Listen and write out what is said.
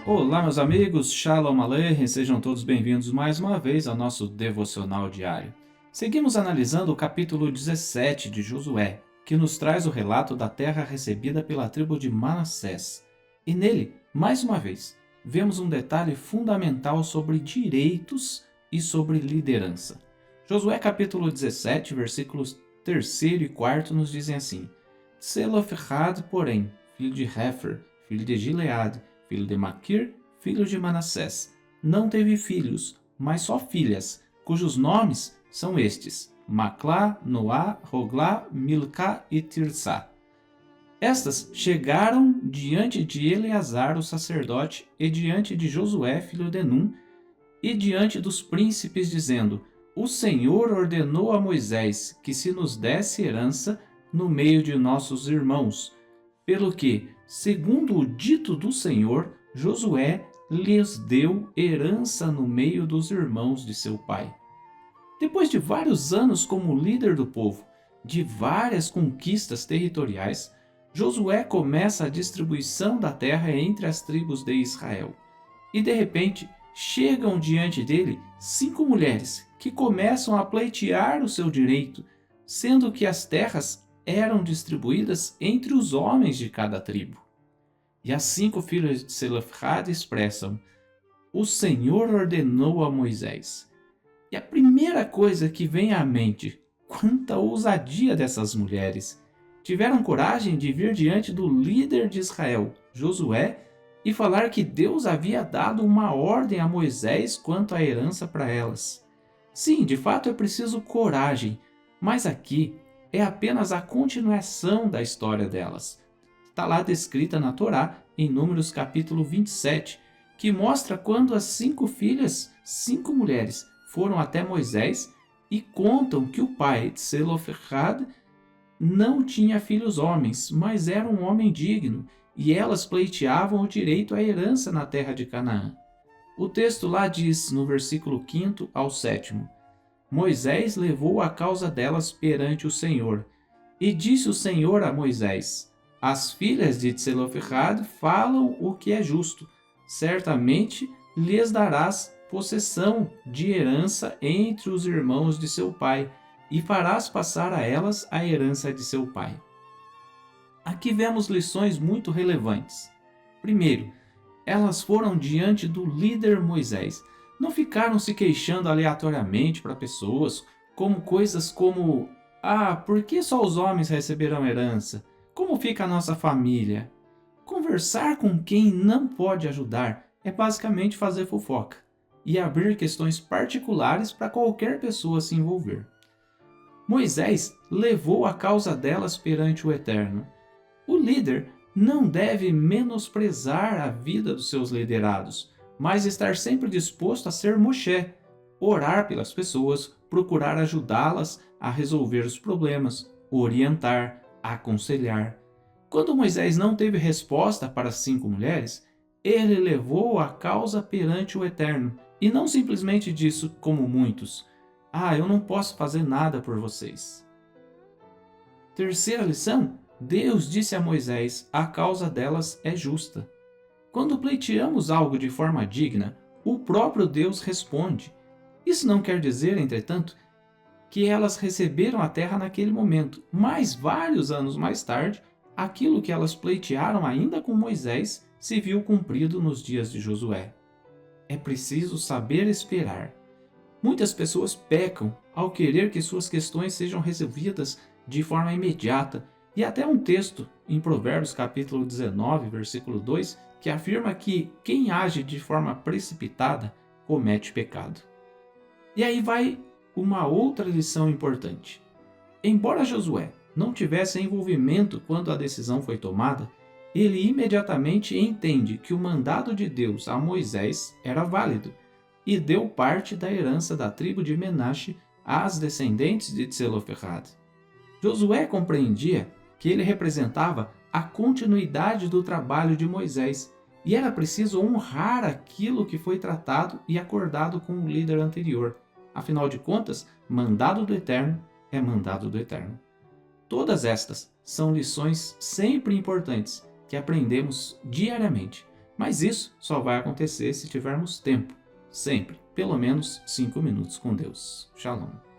Olá, meus amigos, Shalom Aleichem, sejam todos bem-vindos mais uma vez ao nosso devocional diário. Seguimos analisando o capítulo 17 de Josué, que nos traz o relato da terra recebida pela tribo de Manassés. E nele, mais uma vez, vemos um detalhe fundamental sobre direitos e sobre liderança. Josué capítulo 17, versículos 3º e 4 nos dizem assim: Tselofehad, porém, filho de Hefer, filho de Gileade, filho de Maquir, filho de Manassés, não teve filhos, mas só filhas, cujos nomes são estes: Maclá, Noá, Roglá, Milcá e Tirsá. Estas chegaram diante de Eleazar, o sacerdote, e diante de Josué, filho de Num, e diante dos príncipes, dizendo: O Senhor ordenou a Moisés que se nos desse herança no meio de nossos irmãos, pelo que, segundo o dito do Senhor, Josué lhes deu herança no meio dos irmãos de seu pai. Depois de vários anos como líder do povo, de várias conquistas territoriais, Josué começa a distribuição da terra entre as tribos de Israel. E de repente, chegam diante dele 5 mulheres que começam a pleitear o seu direito, sendo que as terras eram distribuídas entre os homens de cada tribo. E as 5 filhas de Selofhad expressam: O Senhor ordenou a Moisés. E a primeira coisa que vem à mente, quanta ousadia dessas mulheres! Tiveram coragem de vir diante do líder de Israel, Josué, e falar que Deus havia dado uma ordem a Moisés quanto à herança para elas. Sim, de fato é preciso coragem, mas aqui é apenas a continuação da história delas. Está lá descrita na Torá, em Números capítulo 27, que mostra quando as 5 filhas, 5 mulheres, foram até Moisés e contam que o pai de Selofehad não tinha filhos homens, mas era um homem digno, e elas pleiteavam o direito à herança na terra de Canaã. O texto lá diz, no versículo 5º ao 7º: Moisés levou a causa delas perante o Senhor. E disse o Senhor a Moisés: As filhas de Tselofehad falam o que é justo. Certamente lhes darás possessão de herança entre os irmãos de seu pai, e farás passar a elas a herança de seu pai. Aqui vemos lições muito relevantes. Primeiro, elas foram diante do líder Moisés. Não ficaram se queixando aleatoriamente para pessoas, como coisas como: por que só os homens receberão herança? Como fica a nossa família? Conversar com quem não pode ajudar é basicamente fazer fofoca e abrir questões particulares para qualquer pessoa se envolver. Moisés levou a causa delas perante o Eterno. O líder não deve menosprezar a vida dos seus liderados, mas estar sempre disposto a ser Moshe, orar pelas pessoas, procurar ajudá-las a resolver os problemas, orientar, aconselhar. Quando Moisés não teve resposta para as 5 mulheres, ele levou a causa perante o Eterno, e não simplesmente disse como muitos: eu não posso fazer nada por vocês. Terceira lição: Deus disse a Moisés: a causa delas é justa. Quando pleiteamos algo de forma digna, o próprio Deus responde. Isso não quer dizer, entretanto, que elas receberam a terra naquele momento, mas vários anos mais tarde, aquilo que elas pleitearam ainda com Moisés se viu cumprido nos dias de Josué. É preciso saber esperar. Muitas pessoas pecam ao querer que suas questões sejam resolvidas de forma imediata, e até um texto em Provérbios capítulo 19, versículo 2, que afirma que quem age de forma precipitada comete pecado. E aí vai uma outra lição importante. Embora Josué não tivesse envolvimento quando a decisão foi tomada, ele imediatamente entende que o mandado de Deus a Moisés era válido e deu parte da herança da tribo de Menache às descendentes de Tselofehad. Josué compreendia que ele representava a continuidade do trabalho de Moisés e era preciso honrar aquilo que foi tratado e acordado com o líder anterior. Afinal de contas, mandado do Eterno é mandado do Eterno. Todas estas são lições sempre importantes que aprendemos diariamente, Mas isso só vai acontecer se tivermos tempo, sempre, pelo menos 5 minutos com Deus. Shalom.